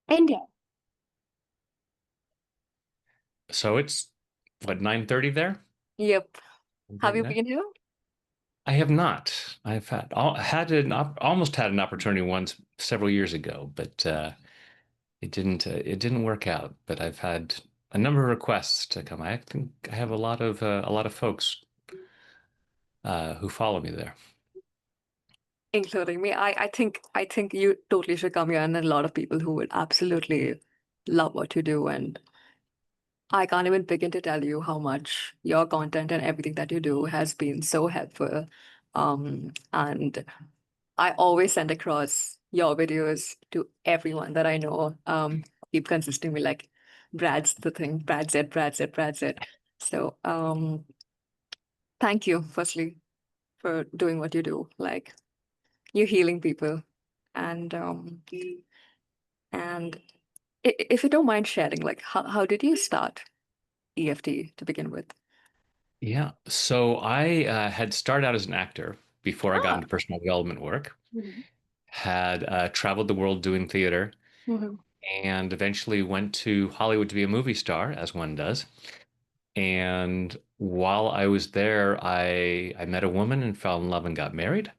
India. So it's what, 9:30 there? Yep. Have 9:30 you there? been here? I have not. I've almost had an opportunity once several years ago, but it didn't work out. But I've had a number of requests to come. I think I have a lot of folks who follow me there. Including me. I think you totally should come here, and a lot of people who would absolutely love what you do. And I can't even begin to tell you how much your content and everything that you do has been so helpful. And I always send across your videos to everyone that I know. Keep consistently like Brad's the thing, Brad said, Brad said, Brad said. So thank you, firstly, for doing what you do. Like you're healing people. And and if you don't mind sharing, like how did you start EFT to begin with? Yeah. So I had started out as an actor before I got Ah. into personal development work. Mhm. Had traveled the world doing theater, Mhm. and eventually went to Hollywood to be a movie star, as one does. And while I was there, I met a woman and fell in love and got married.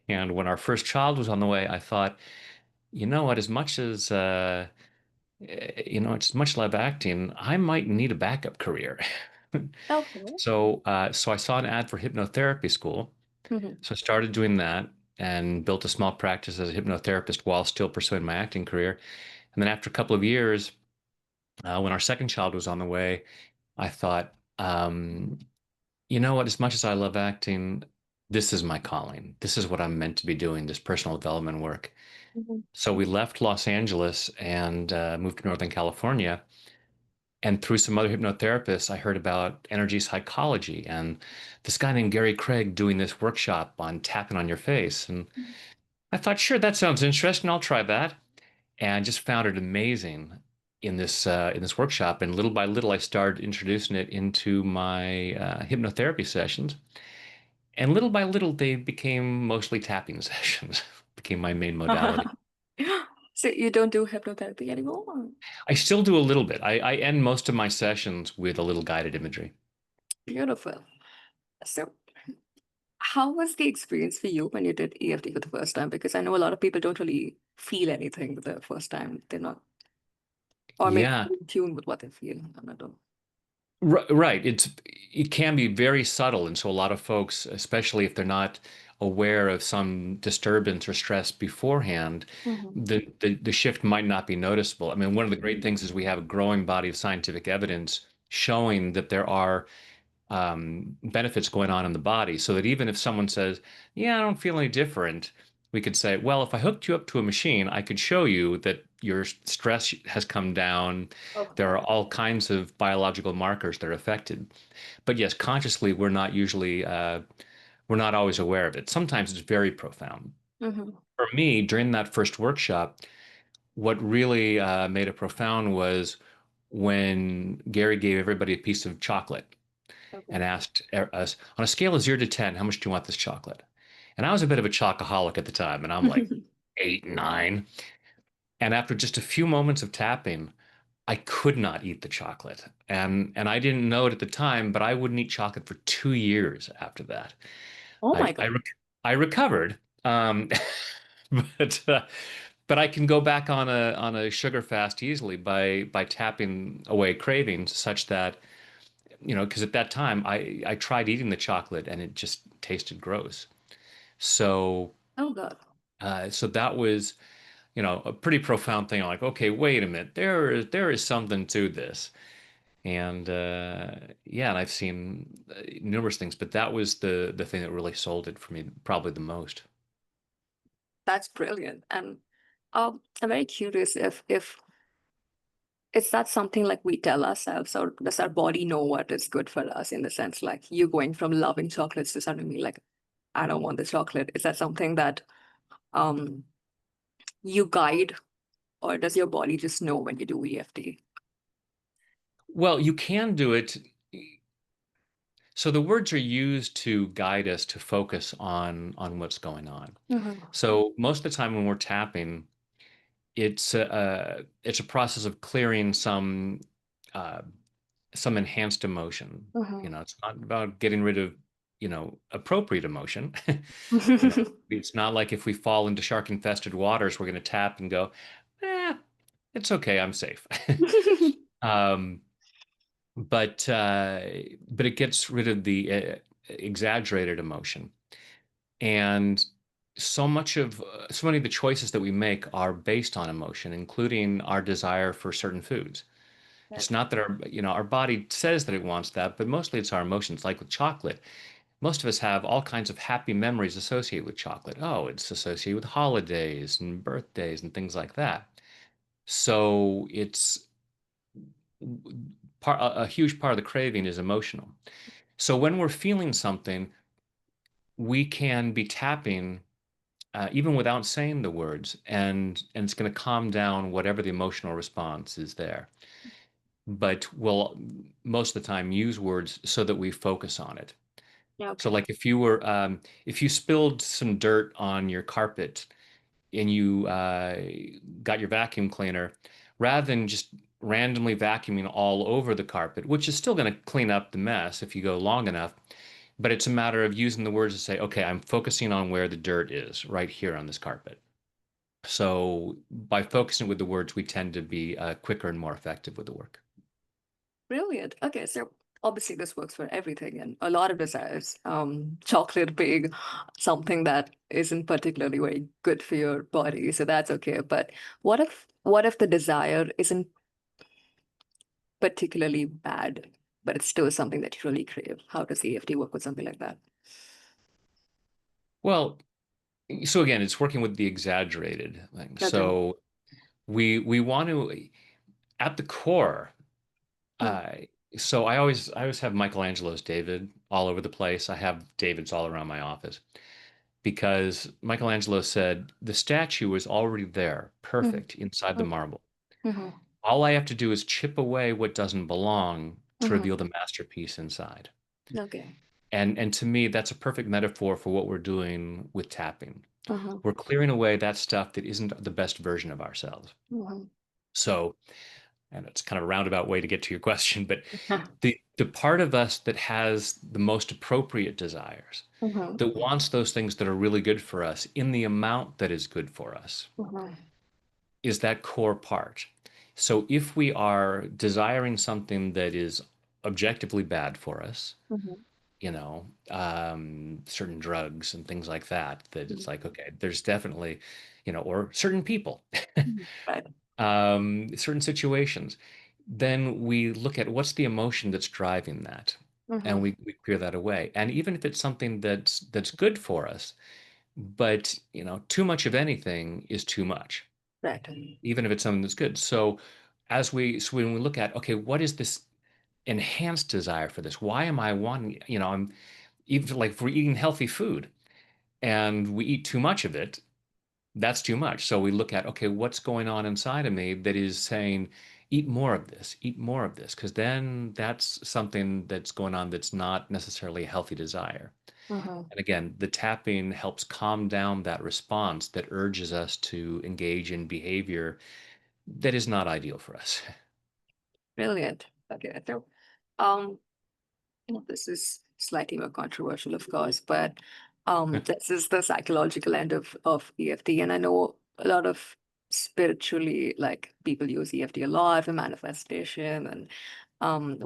And when our first child was on the way, I thought, you know what, as much love acting, I might need a backup career. Okay. So I saw an ad for hypnotherapy school. Mhm. So I started doing that and built a small practice as a hypnotherapist while still pursuing my acting career. And then after a couple of years, when our second child was on the way, I thought, you know what? As much as I love acting, this is my calling. This is what I'm meant to be doing, this personal development work. Mhm. So we left Los Angeles and moved to Northern California. And through some other hypnotherapists, I heard about energy psychology and this guy named Gary Craig doing this workshop on tapping on your face. And I thought, sure, that sounds interesting. I'll try that. And just found it amazing in this workshop. And little by little, I started introducing it into my hypnotherapy sessions. And little by little, they became mostly tapping sessions, became my main modality. So you don't do hypnotherapy anymore? I still do a little bit. I end most of my sessions with a little guided imagery. Beautiful. So how was the experience for you when you did EFT for the first time? Because I know a lot of people don't really feel anything the first time. They're not, or maybe Yeah, in tune with what they feel. I'm not sure. right. It can be very subtle, and so a lot of folks, especially if they're not aware of some disturbance or stress beforehand, Mhm. the shift might not be noticeable. I mean, one of the great things is we have a growing body of scientific evidence showing that there are benefits going on in the body, so that even if someone says, "Yeah, I don't feel any different," we could say, "Well, if I hooked you up to a machine, I could show you that your stress has come down. There Okay. are all kinds of biological markers that are affected." But yes, consciously, we're not always aware of it. Sometimes it's very profound. Hmm. For me, during that first workshop, what really made it profound was when Gary gave everybody a piece of chocolate and Okay. asked us, on a scale of 0 to 10, how much do you want this chocolate? And I was a bit of a chocoholic at the time, and I'm like 8, 9. And after just a few moments of tapping, I could not eat the chocolate. And I didn't know it at the time, but I wouldn't eat chocolate for 2 years after that. Oh I my I, God. rec I recovered, but but I can go back on a sugar fast easily by tapping away cravings, such that because at that time I tried eating the chocolate and it just tasted gross. So Oh God. so that was a pretty profound thing. I'm like, okay, wait a minute, there is something to this. And yeah, and I've seen numerous things, but that was the thing that really sold it for me, probably the most. That's brilliant. And I'm very curious if is that something like we tell ourselves, or does our body know what is good for us in the sense like you going from loving chocolates to suddenly like, I don't want this chocolate. Is that something that um you guide, or does your body just know when you do EFT? Well, you can do it. So the words are used to guide us to focus on what's going on. Hmm. So most of the time when we're tapping, it's a process of clearing uh, some enhanced emotion. Mhm. It's not about getting rid of, appropriate emotion. You know, it's not like if we fall into shark infested waters, we're going to tap and go, eh, it's okay, I'm safe. Um, but it gets rid of the exaggerated emotion. And so many of the choices that we make are based on emotion, including our desire for certain foods. Right. It's not that our body says that it wants that, but mostly it's our emotions. Like with chocolate, most of us have all kinds of happy memories associated with chocolate. Oh, it's associated with holidays and birthdays and things like that. So it's a huge part of the craving is emotional. So when we're feeling something, we can be tapping even without saying the words, and it's going to calm down whatever the emotional response is there. But we'll most of the time use words so that we focus on it. So, Okay. like if you spilled some dirt on your carpet and you got your vacuum cleaner, rather than just randomly vacuuming all over the carpet, which is still going to clean up the mess if you go long enough, but it's a matter of using the words to say, okay, I'm focusing on where the dirt is right here on this carpet. So by focusing with the words, we tend to be quicker and more effective with the work. Brilliant. Okay, so obviously this works for everything and a lot of desires. Chocolate being something that isn't particularly very good for your body, so that's okay. But what if the desire isn't particularly bad, but it's still something that you really crave? How does EFT work with something like that? Well, so again, it's working with the exaggerated thing. Okay. So we want to at the core. Hmm. Uh, so I always have Michelangelo's David all over the place. I have David's all around my office because Michelangelo said the statue was already there, Hmm. perfect inside the marble. Hmm. All I have to do is chip away what doesn't belong to Hmm. reveal the masterpiece inside. Okay. And to me, that's a perfect metaphor for what we're doing with tapping. Uh-huh. We're clearing away that stuff that isn't the best version of ourselves. Uh-huh. So, and it's kind of a roundabout way to get to your question, but the part of us that has the most appropriate desires, Uh-huh. that wants those things that are really good for us in the amount that is good for us, Uh-huh. is that core part. So if we are desiring something that is objectively bad for us, Uh-huh. certain drugs and things like that, that it's like, okay, there's definitely, or certain people, Right. certain situations, then we look at what's the emotion that's driving that, and Uh-huh. we clear that away. And even if it's something that's good for us, but too much of anything is too much, Right. even if it's something that's good. So when we look at, okay, what is this enhanced desire for this? Why am I wanting, I'm even like if we're eating healthy food and we eat too much of it, that's too much. So we look at, okay, what's going on inside of me that is saying, eat more of this, because then that's something that's going on that's not necessarily a healthy desire. Uh-huh. And again, the tapping helps calm down that response that urges us to engage in behavior that is not ideal for us. Brilliant. Okay. So, um, this is slightly more controversial, of course, but this is the psychological end of EFT, and I know a lot of spiritually like people use EFT a lot for manifestation. And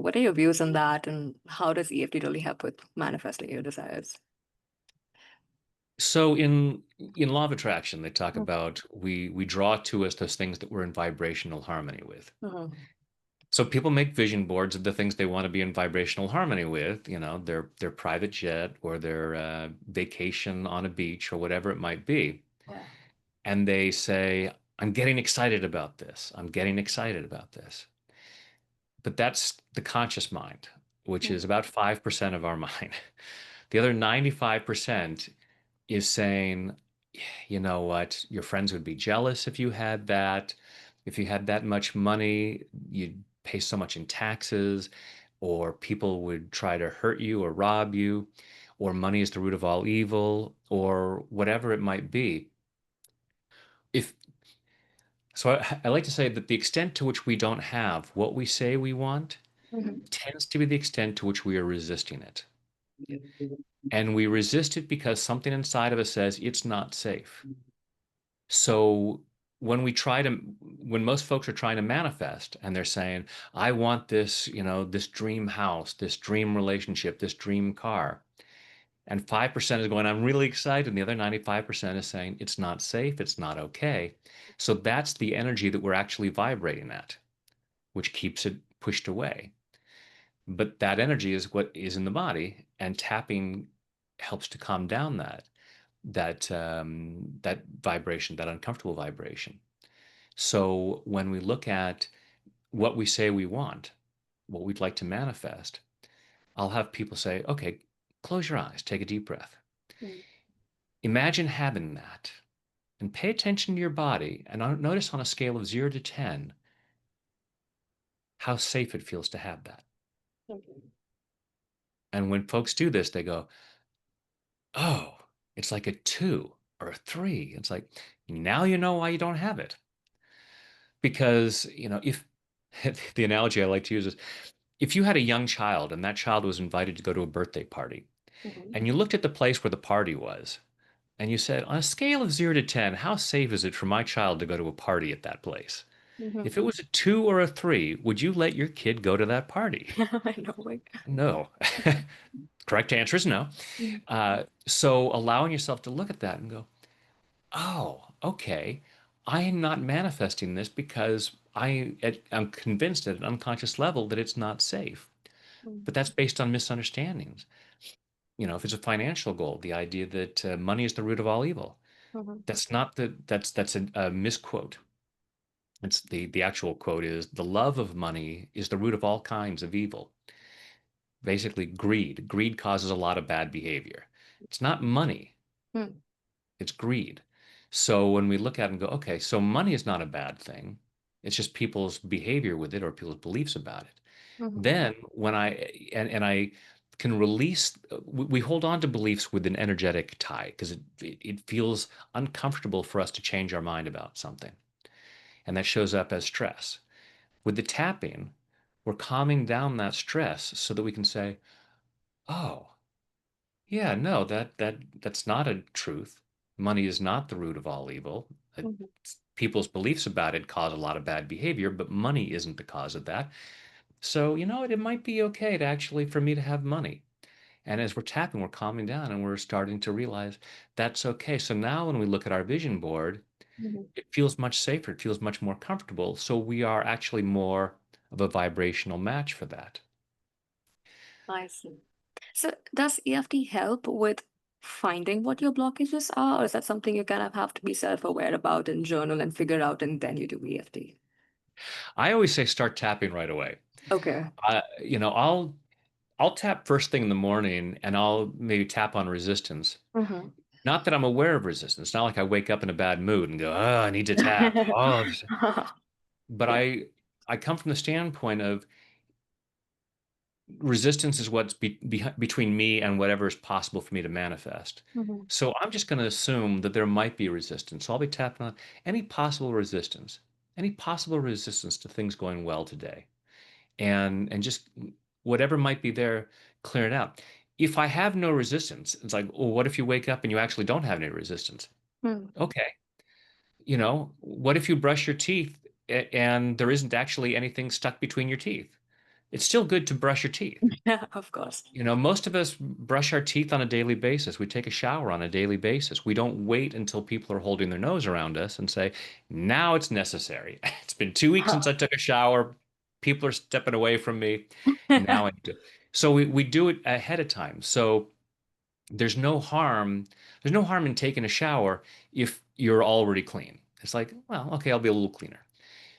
what are your views on that, and how does EFT really help with manifesting your desires? So in law of attraction, they talk about we draw to us those things that we're in vibrational harmony with. Mm-hmm. So people make vision boards of the things they want to be in vibrational harmony with, their private jet or their vacation on a beach or whatever it might be. Yeah. And they say, I'm getting excited about this. I'm getting excited about this. But that's the conscious mind, which is about 5% of our mind. The other 95% is saying, you know what, your friends would be jealous if you had that. If you had that much money, you'd pay so much in taxes, or people would try to hurt you or rob you, or money is the root of all evil, or whatever it might be. If So I like to say that the extent to which we don't have what we say we want Mhm. tends to be the extent to which we are resisting it. And we resist it because something inside of us says it's not safe. So when most folks are trying to manifest and they're saying, I want this, this dream house, this dream relationship, this dream car, and 5% is going, I'm really excited, and the other 95% is saying, it's not safe, it's not okay. So that's the energy that we're actually vibrating at, which keeps it pushed away. But that energy is what is in the body, and tapping helps to calm down that vibration, that uncomfortable vibration. So when we look at what we say we want, what we'd like to manifest, I'll have people say, okay, close your eyes, take a deep breath. Mhm. Imagine having that and pay attention to your body and notice on a scale of 0 to 10 how safe it feels to have that. Okay. And when folks do this, they go, oh, it's like a 2 or a 3. It's like, now you know why you don't have it. Because, if the analogy I like to use is if you had a young child and that child was invited to go to a birthday party, Mhm. and you looked at the place where the party was, and you said, on a scale of 0 to 10, how safe is it for my child to go to a party at that place? Mhm. If it was a 2 or a 3, would you let your kid go to that party? I know, like. No. Correct answer is no. Mhm. So allowing yourself to look at that and go, oh, okay, I am not manifesting this because I'm convinced at an unconscious level that it's not safe. But that's based on misunderstandings. If it's a financial goal, the idea that money is the root of all evil. Mhm. That's not a misquote. It's the actual quote is the love of money is the root of all kinds of evil. Basically, greed. Greed causes a lot of bad behavior. It's not money, Mhm. it's greed. So when we look at it and go, okay, so money is not a bad thing. It's just people's behavior with it or people's beliefs about it. Mhm. Then when I can release, we hold on to beliefs with an energetic tie because it feels uncomfortable for us to change our mind about something. And that shows up as stress. With the tapping, we're calming down that stress so that we can say, oh, yeah, no, that's not a truth. Money is not the root of all evil. Mhm. People's beliefs about it cause a lot of bad behavior, but money isn't the cause of that. So, it might be okay to actually for me to have money. And as we're tapping, we're calming down and we're starting to realize that's okay. So now when we look at our vision board, Mhm. it feels much safer, it feels much more comfortable. So we are actually more of a vibrational match for that. I see. So does EFT help with finding what your blockages are, or is that something you kind of have to be self-aware about and journal and figure out, and then you do EFT? I always say start tapping right away. Okay. I'll tap first thing in the morning and I'll maybe tap on resistance. Mm-hmm. Not that I'm aware of resistance. It's not like I wake up in a bad mood and go, oh, I need to tap. Oh, but Yeah. I come from the standpoint of resistance is what's between me and whatever is possible for me to manifest. Mm-hmm. So I'm just going to assume that there might be resistance. So I'll be tapping on any possible resistance to things going well today, and just whatever might be there, clear it out. If I have no resistance, it's like, well, what if you wake up and you actually don't have any resistance? Mm. Okay, what if you brush your teeth and there isn't actually anything stuck between your teeth? It's still good to brush your teeth. Yeah, of course. Most of us brush our teeth on a daily basis. We take a shower on a daily basis. We don't wait until people are holding their nose around us and say, now it's necessary. It's been 2 weeks since I took a shower. People are stepping away from me. Now I do. So we do it ahead of time. So there's no harm. There's no harm in taking a shower if you're already clean. It's like, well, okay, I'll be a little cleaner.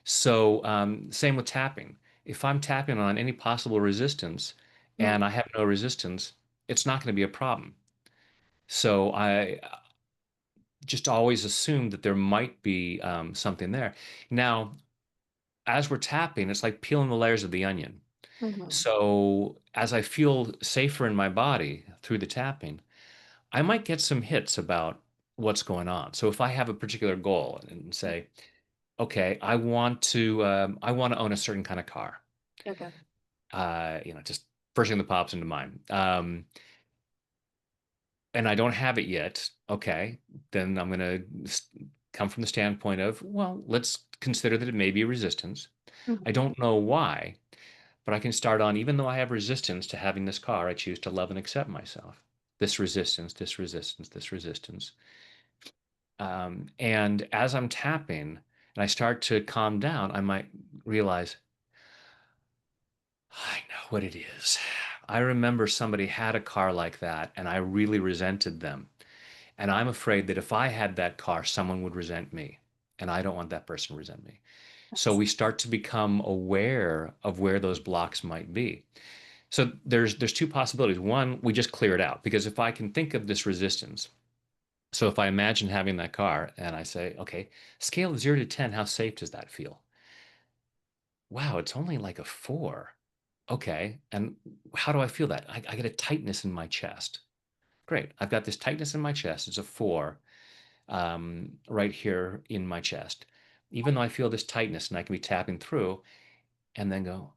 So same with tapping. If I'm tapping on any possible resistance and Mm. I have no resistance, it's not going to be a problem. So I just always assume that there might be something there. Now, as we're tapping, it's like peeling the layers of the onion. Mhm. So as I feel safer in my body through the tapping, I might get some hits about what's going on. So if I have a particular goal and say, okay, I want to own a certain kind of car. Okay. Just first thing that pops into mind. And I don't have it yet. Okay, then I'm going to come from the standpoint of, well, let's consider that it may be a resistance. I Mhm. don't know why, but I can start on, even though I have resistance to having this car, I choose to love and accept myself. This resistance, this resistance, this resistance. And as I'm tapping and I start to calm down, I might realize, I know what it is. I remember somebody had a car like that and I really resented them. And I'm afraid that if I had that car, someone would resent me. And I don't want that person to resent me. So we start to become aware of where those blocks might be. So there's two possibilities. One, we just clear it out because if I can think of this resistance, so if I imagine having that car and I say, okay, scale of 0 to 10, how safe does that feel? Wow, it's only like a 4. Okay, and how do I feel that? I get a tightness in my chest. Great, I've got this tightness in my chest. It's a 4 right here in my chest. Even though I feel this tightness and I can be tapping through and then go,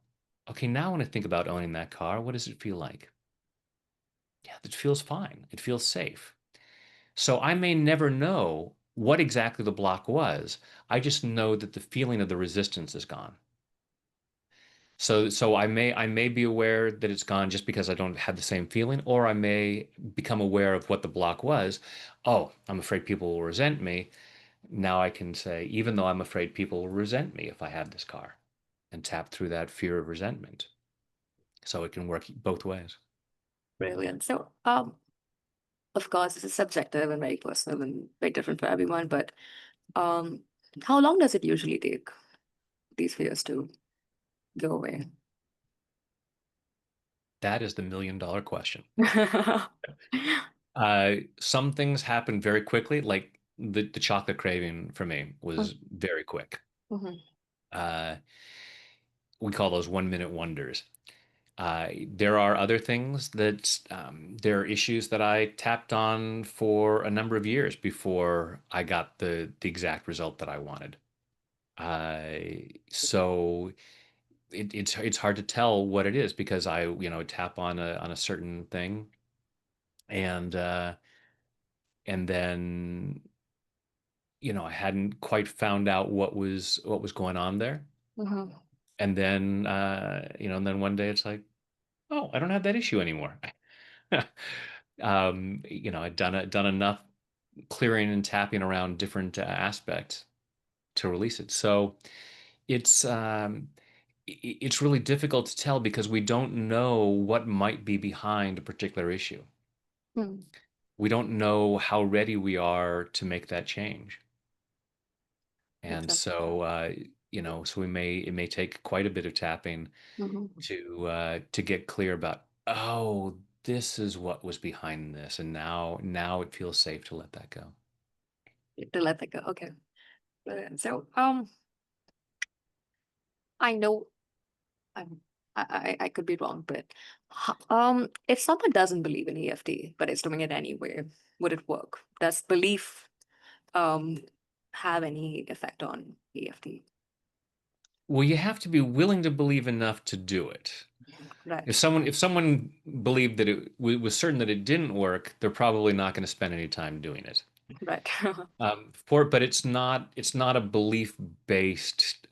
okay, now when I think about owning that car, what does it feel like? Yeah, it feels fine. It feels safe. So I may never know what exactly the block was. I just know that the feeling of the resistance is gone. So I may be aware that it's gone just because I don't have the same feeling, or I may become aware of what the block was. Oh, I'm afraid people will resent me. Now I can say, even though I'm afraid people will resent me if I have this car, and tap through that fear of resentment. So it can work both ways. Brilliant. So, of course, this is subjective and very personal and very different for everyone, but um, how long does it usually take these fears to go away? That is the $1 million question. Some things happen very quickly, like the chocolate craving for me was very quick. Mhm, Uh, we call those 1 minute wonders. There are other things that there are issues that I tapped on for a number of years before I got the exact result that I wanted. So it's hard to tell what it is because I tap on a certain thing and and then I hadn't quite found out what was going on there. mhm, And then and then one day it's like, oh, I don't have that issue anymore. I'd done enough clearing and tapping around different aspects to release it. So it's it's really difficult to tell because we don't know what might be behind a particular issue. mm, We don't know how ready we are to make that change. And exactly. so so it may take quite a bit of tapping Mhm. to get clear about, oh, this is what was behind this, and now it feels safe to let that go. To let that go. Okay. Brilliant. So, I know I'm, I could be wrong, but if someone doesn't believe in EFT but is doing it anyway, would it work? Does belief um have any effect on EFT? Well, you have to be willing to believe enough to do it. Right. If someone believed that it was certain that it didn't work, they're probably not going to spend any time doing it. Right. But it's not a belief-based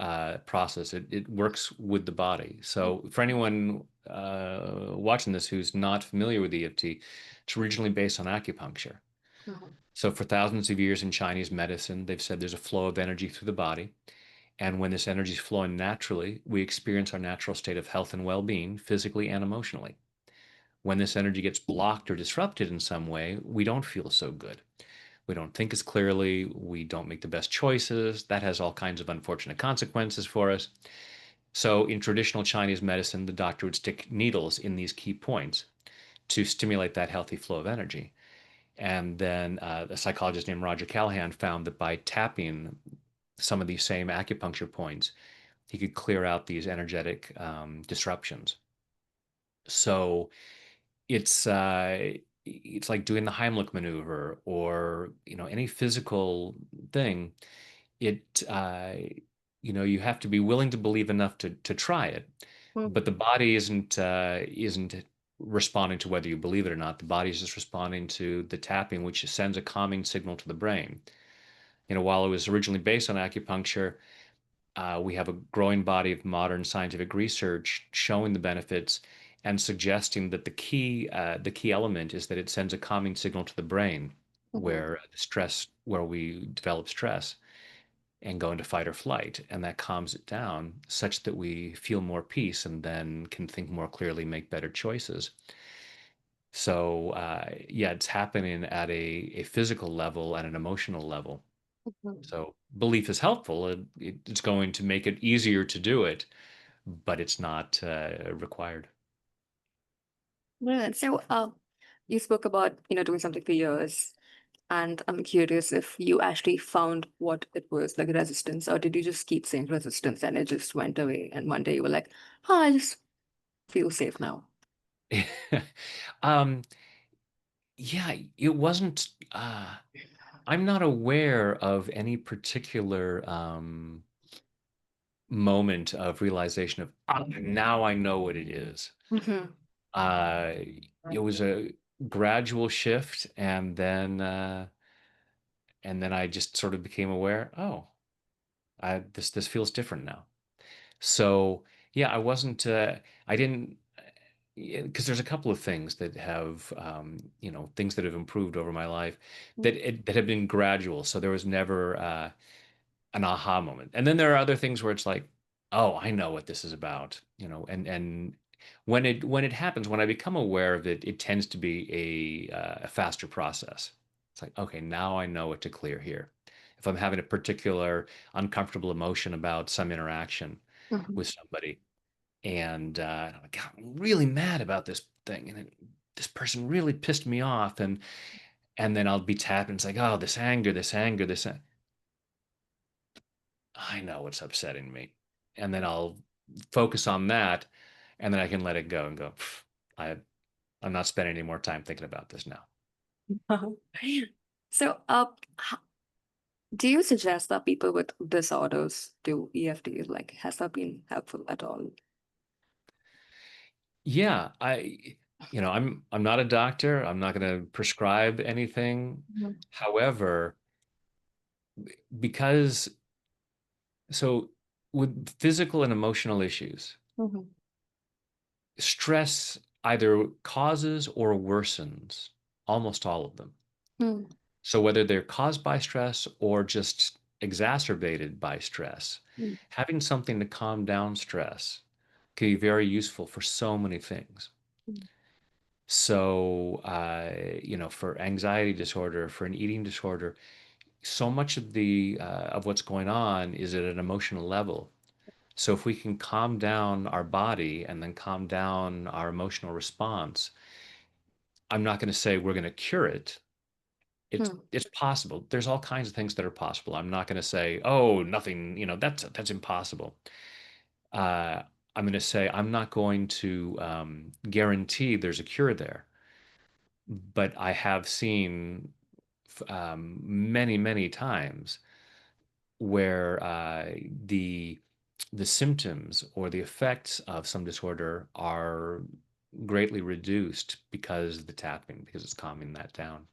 process. It works with the body. So for anyone watching this who's not familiar with EFT, it's originally based on acupuncture. Mhm, So for thousands of years in Chinese medicine, they've said there's a flow of energy through the body. And when this energy is flowing naturally, we experience our natural state of health and well-being, physically and emotionally. When this energy gets blocked or disrupted in some way, we don't feel so good. We don't think as clearly. We don't make the best choices. That has all kinds of unfortunate consequences for us. So, in traditional Chinese medicine, the doctor would stick needles in these key points to stimulate that healthy flow of energy. And then a psychologist named Roger Callahan found that by tapping some of these same acupuncture points, he could clear out these energetic disruptions. So it's like doing the Heimlich maneuver or any physical thing. it you have to be willing to believe enough to try it, but the Mhm. body isn't responding to whether you believe it or not. The body is just responding to the tapping, which sends a calming signal to the brain. While it was originally based on acupuncture, we have a growing body of modern scientific research showing the benefits and suggesting that the key element is that it sends a calming signal to the brain, Mhm. where we develop stress and go into fight or flight, and that calms it down such that we feel more peace and then can think more clearly, make better choices. So yeah, it's happening at a physical level and an emotional level. Mhm. So belief is helpful. It's going to make it easier to do it, but it's not required. Brilliant. So, you spoke about, doing something for years, and I'm curious if you actually found what it was, like resistance, or did you just keep saying resistance and it just went away, and one day you were like, oh, I just feel safe now. um, yeah, it wasn't. I'm not aware of any particular moment of realization of now I know what it is. Hmm. Uh, it was a gradual shift, and then I just sort of became aware. Oh, this feels different now. So yeah, I wasn't. I didn't because there's a couple of things that have things that have improved over my life that have been gradual. So there was never an aha moment. And then there are other things where it's like, oh, I know what this is about, and when it happens, when I become aware of it, it tends to be a faster process. It's like, okay, now I know what to clear here. If I'm having a particular uncomfortable emotion about some interaction Hmm. with somebody, and I'm like, God, I'm really mad about this thing, and this person really pissed me off, and then I'll be tapping. It's like, oh, this anger, this anger, I know what's upsetting me. And then I'll focus on that, and then I can let it go and go, I, I'm not spending any more time thinking about this now. So, do you suggest that people with disorders do EFT? Like, has that been helpful at all? Yeah, I'm not a doctor. I'm not going to prescribe anything. Mhm. However, because so with physical and emotional issues, Mhm. stress either causes or worsens almost all of them. Mm. So whether they're caused by stress or just exacerbated by stress, Mm. having something to calm down stress can be very useful for so many things. Mm. So, for anxiety disorder, for an eating disorder, so much of what's going on is at an emotional level. So if we can calm down our body and then calm down our emotional response, I'm not going to say we're going to cure it. it's Mm. it's possible. There's all kinds of things that are possible. I'm not going to say, oh, nothing, that's impossible. Uh, I'm going to say I'm not going to guarantee there's a cure there, but I have seen many, many times where the symptoms or the effects of some disorder are greatly reduced because of the tapping, because it's calming that down.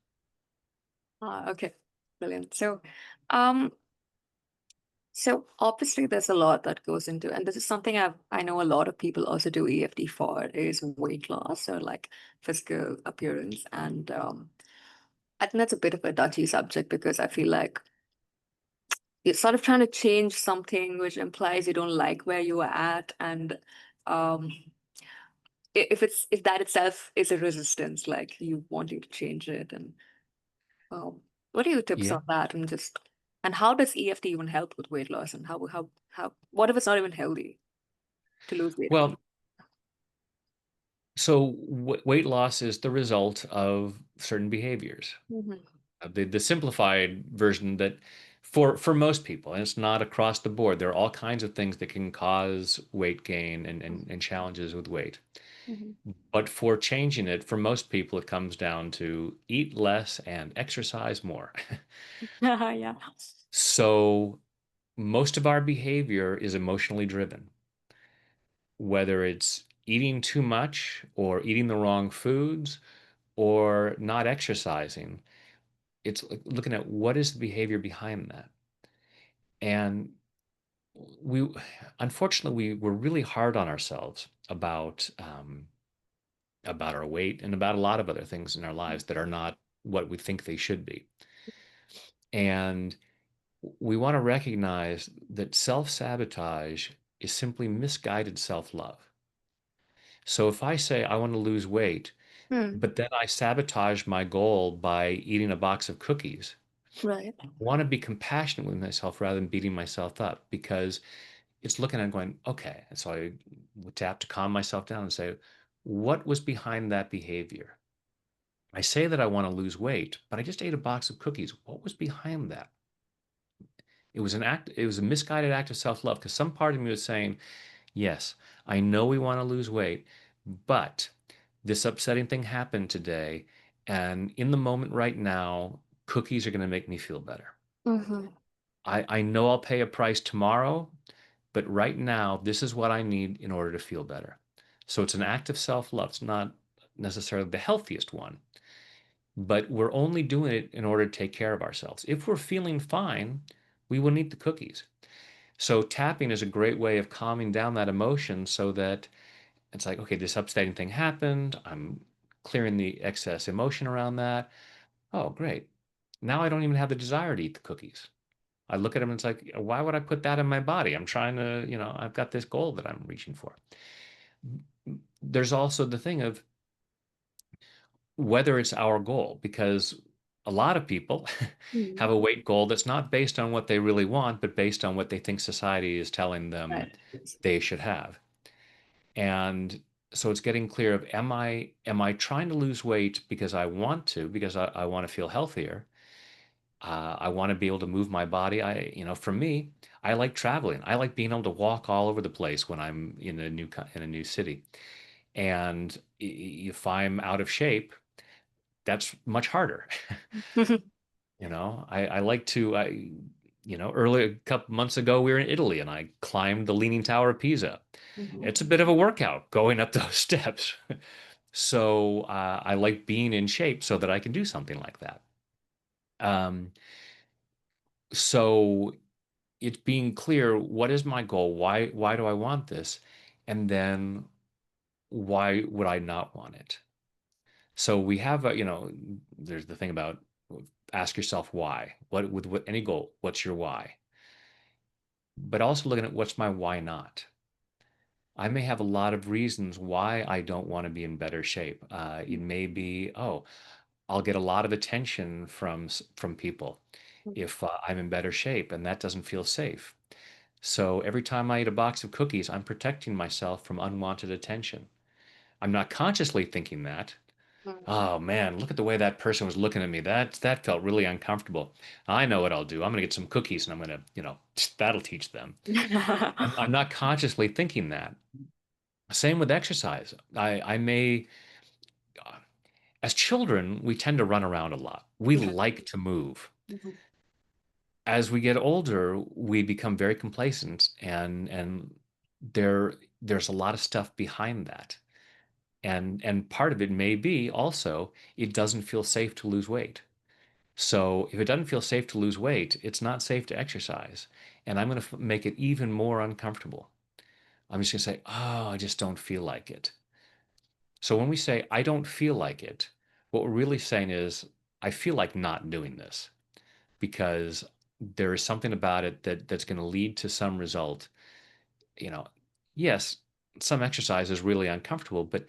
Okay, brilliant. Um, so obviously there's a lot that goes into, and this is something I know a lot of people also do EFT for, is weight loss or like physical appearance. And I think that's a bit of a touchy subject because I feel like you're sort of trying to change something which implies you don't like where you are at. And um, if that itself is a resistance, like you wanting to change it. And um, what are your tips Yeah. on that? And how does EFT even help with weight loss? And how what if it's not even healthy to lose weight again? Well, so weight loss is the result of certain behaviors. Hmm. The simplified version that for most people, and it's not across the board, there are all kinds of things that can cause weight gain and challenges with weight. Hmm. But for changing it, for most people, it comes down to eat less and exercise more. Yeah. So most of our behavior is emotionally driven, whether it's eating too much or eating the wrong foods or not exercising. It's looking at what is the behavior behind that. And we, unfortunately, we're really hard on ourselves about our weight and about a lot of other things in our lives that are not what we think they should be. And we want to recognize that self-sabotage is simply misguided self-love. So if I say I want to lose weight, Hmm. but then I sabotage my goal by eating a box of cookies, Right. I want to be compassionate with myself rather than beating myself up, because it's looking at it going, okay. And so I would have to calm myself down and say, what was behind that behavior? I say that I want to lose weight, but I just ate a box of cookies. What was behind that? It was a misguided act of self-love, because some part of me was saying, yes, I know we want to lose weight, but this upsetting thing happened today, and in the moment right now, cookies are going to make me feel better. Mm-hmm. I know I'll pay a price tomorrow, but right now, this is what I need in order to feel better. So it's an act of self-love. It's not necessarily the healthiest one, but we're only doing it in order to take care of ourselves. If we're feeling fine, we wouldn't eat the cookies. So tapping is a great way of calming down that emotion so that it's like, okay, this upsetting thing happened. I'm clearing the excess emotion around that. Oh, great. Now I don't even have the desire to eat the cookies. I look at them and it's like, why would I put that in my body? I'm trying to, I've got this goal that I'm reaching for. There's also the thing of whether it's our goal, because a lot of people Mm. have a weight goal that's not based on what they really want, but based on what they think society is telling them Right. they should have. And so it's getting clear of, am I trying to lose weight because I want to, because I want to feel healthier? I want to be able to move my body. For me, I like traveling. I like being able to walk all over the place when I'm in a new city. And if I'm out of shape, that's much harder. I like to, early a couple months ago, we were in Italy and I climbed the Leaning Tower of Pisa. Mhm. It's a bit of a workout going up those steps. So I like being in shape so that I can do something like that. Um, so it's being clear, what is my goal? Why do I want this? And then why would I not want it? So we have there's the thing about ask yourself why. What any goal, what's your why? But also looking at what's my why not. I may have a lot of reasons why I don't want to be in better shape. It may be, oh, I'll get a lot of attention from people if I'm in better shape, and that doesn't feel safe. So every time I eat a box of cookies, I'm protecting myself from unwanted attention. I'm not consciously thinking that. Oh man, look at the way that person was looking at me. That felt really uncomfortable. I know what I'll do. I'm gonna get some cookies and I'm gonna, that'll teach them. I'm not consciously thinking that. Same with exercise. I may, as children, we tend to run around a lot. We Yeah. like to move. Mhm. As we get older, we become very complacent, and there's a lot of stuff behind that. And part of it may be also it doesn't feel safe to lose weight. So if it doesn't feel safe to lose weight, it's not safe to exercise. And I'm going to make it even more uncomfortable. I'm just going to say, oh, I just don't feel like it. So when we say, I don't feel like it, what we're really saying is, I feel like not doing this because there is something about it that's going to lead to some result. You know, yes, some exercise is really uncomfortable, but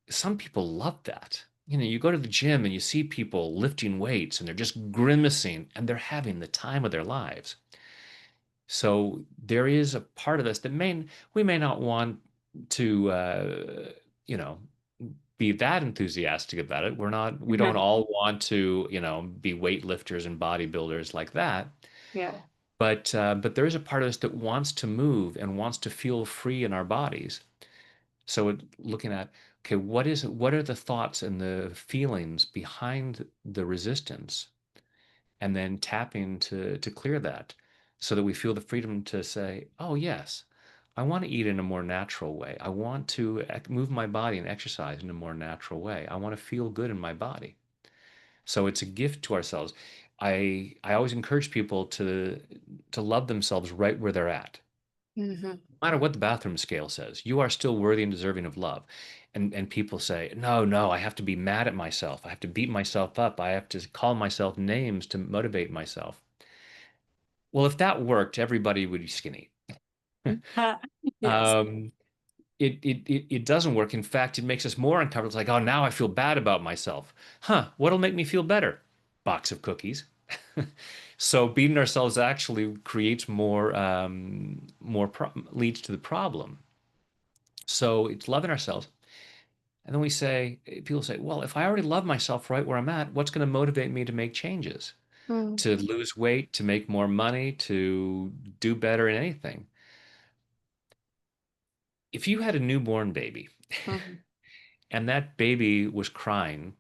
some people love that. You go to the gym and you see people lifting weights and they're just grimacing and they're having the time of their lives. So there is a part of us that we may not want to, you know, be that enthusiastic about it. We don't all want to, be weightlifters and bodybuilders like that. Yeah. But there is a part of us that wants to move and wants to feel free in our bodies. So looking at, okay, what are the thoughts and the feelings behind the resistance? And then tapping to clear that. so that we feel the freedom to say, oh, yes, I want to eat in a more natural way. I want to move my body and exercise in a more natural way. I want to feel good in my body. So it's a gift to ourselves. I always encourage people to love themselves right where they're at. Hmm. No matter what the bathroom scale says, you are still worthy and deserving of love. And people say, no, no, I have to be mad at myself. I have to beat myself up. I have to call myself names to motivate myself. Well, if that worked, everybody would be skinny. Yes. Um, it doesn't work. In fact, it makes us more uncomfortable. It's like, oh, now I feel bad about myself. Huh, what'll make me feel better? Box of cookies. So beating ourselves actually creates leads to the problem. So it's loving ourselves. And then people say, well, if I already love myself right where I'm at, what's going to motivate me to make changes? Mm-hmm. To lose weight, to make more money, to do better in anything? If you had a newborn baby and that baby was crying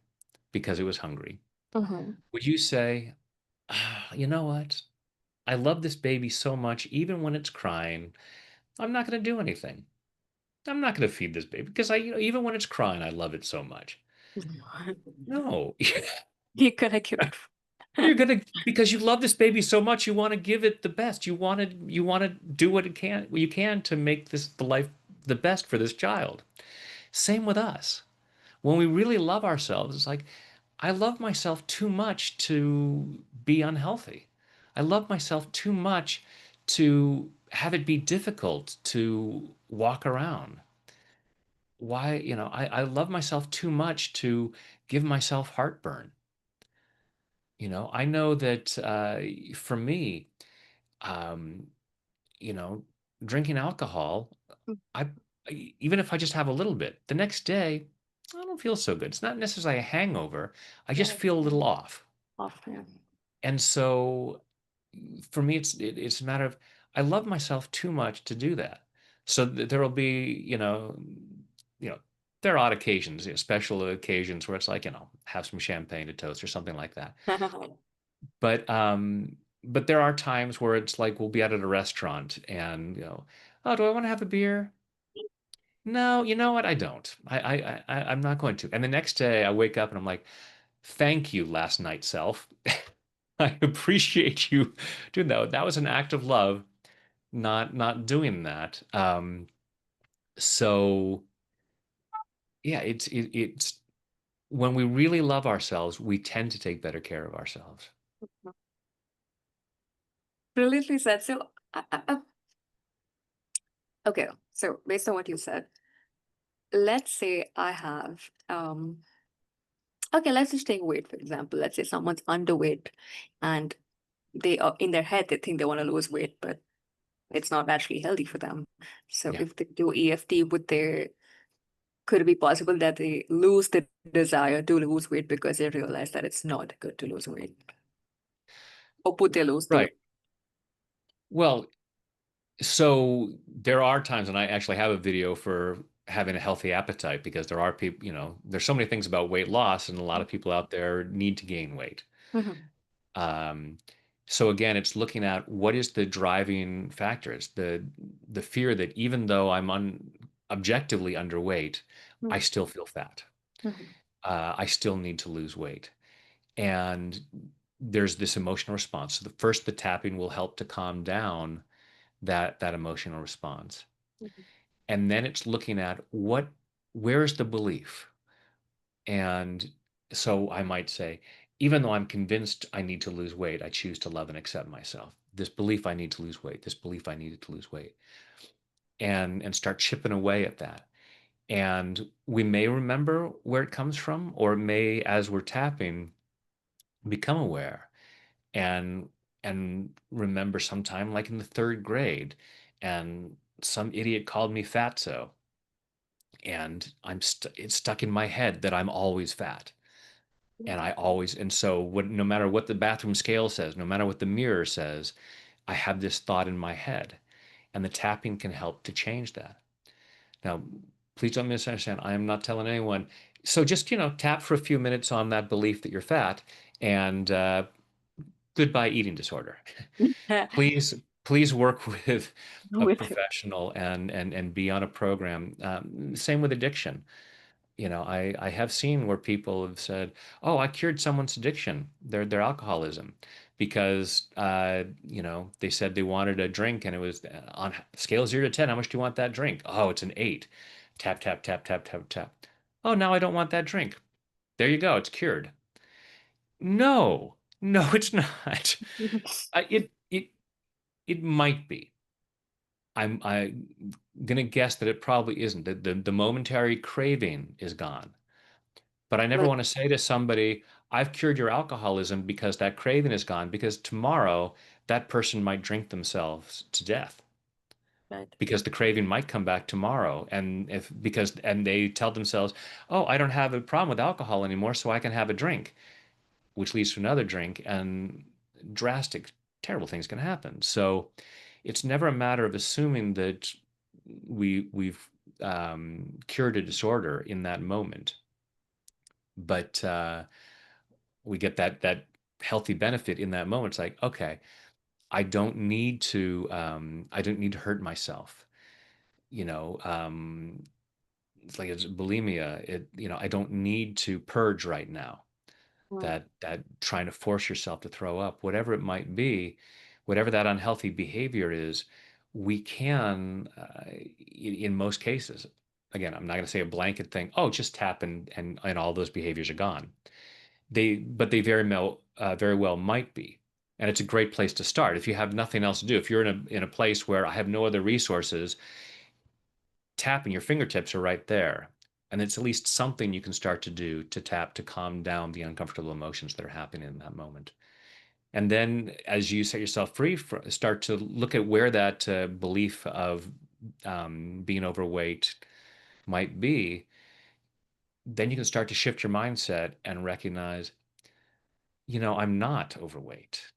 because it was hungry, Hmm. would you say, ah, you know what? I love this baby so much, even when it's crying, I'm not going to do anything. I'm not going to feed this baby because even when it's crying, I love it so much. No, You gotta give it. you're gonna because you love this baby so much, you want to give it the best. You want to do what you can to make the life the best for this child. Same with us. When we really love ourselves, it's like, I love myself too much to be unhealthy. I love myself too much to have it be difficult to walk around. Why, I love myself too much to give myself heartburn. I know that for me, um, you know, drinking alcohol, I even if I just have a little bit, the next day I don't feel so good. It's not necessarily a hangover. I just Yeah, feel a little off. often. And so for me, it's a matter of I love myself too much to do that. So there'll be, you know, there are odd occasions, special occasions where it's like, have some champagne to toast or something like that. But but there are times where it's like we'll be out at a restaurant and oh, do I want to have a beer? No, you know what? I don't. I'm not going to. And the next day I wake up and I'm like, thank you, last night self. I appreciate you doing that. That was an act of love, not doing that. So yeah, it's when we really love ourselves, we tend to take better care of ourselves. Brilliantly said. So, okay. So, based on what you said, let's say I have, okay, let's just take weight, for example. Let's say someone's underweight and they are in their head, they think they want to lose weight, but it's not actually healthy for them. So, Yeah. if they do EFT, could it be possible that they lose the desire to lose weight because they realize that it's not good to lose weight? Or would they lose the Right. Well, so there are times, and I actually have a video for having a healthy appetite because there are people, there's so many things about weight loss, and a lot of people out there need to gain weight. Mhm. Um, so again, it's looking at what is the driving factor. It's the fear that even though objectively underweight, I Mhm. still feel fat. Mhm. I still need to lose weight. And there's this emotional response. So the tapping will help to calm down that emotional response. Mhm. And then it's looking at where's the belief? And so I might say, even though I'm convinced I need to lose weight, I choose to love and accept myself. This belief I need to lose weight, this belief I needed to lose weight, and start chipping away at that. And we may remember where it comes from, or it may, as we're tapping, become aware and remember sometime like in the third grade, and some idiot called me fatso, and it's stuck in my head that I'm always fat. And so no matter what the bathroom scale says, no matter what the mirror says, I have this thought in my head, and the tapping can help to change that. Now, please don't misunderstand. I am not telling anyone. So just, tap for a few minutes on that belief that you're fat, and goodbye eating disorder. Please, please work with a With it. professional and be on a program. Same with addiction. I have seen where people have said, "Oh, I cured someone's addiction, their alcoholism, because they said they wanted a drink, and it was on a scale of 0 to 10. How much do you want that drink? Oh, it's an 8. Tap tap tap tap tap tap. Oh, now I don't want that drink. There you go. It's cured. No, no, it's not. It might be. I'm gonna guess that it probably isn't. The momentary craving is gone. But I never Right, want to say to somebody, I've cured your alcoholism because that craving is gone, because tomorrow that person might drink themselves to death right. because the craving might come back tomorrow. And they tell themselves, oh, I don't have a problem with alcohol anymore, so I can have a drink, which leads to another drink, and drastic, terrible things can happen. So it's never a matter of assuming that we've cured a disorder in that moment, but we get that healthy benefit in that moment. It's like, okay, I don't need to hurt myself. It's like it's bulimia. I don't need to purge right now. Mm. That trying to force yourself to throw up, whatever it might be, whatever that unhealthy behavior is, we can, in most cases, again, I'm not going to say a blanket thing. Oh, just tap and all those behaviors are gone. But they very well might be. And it's a great place to start. If you have nothing else to do, if you're in a place where I have no other resources, tapping your fingertips are right there. And it's at least something you can start to do to tap to calm down the uncomfortable emotions that are happening in that moment. And then as you set yourself free, start to look at where that belief of being overweight might be, then you can start to shift your mindset and recognize, I'm not overweight.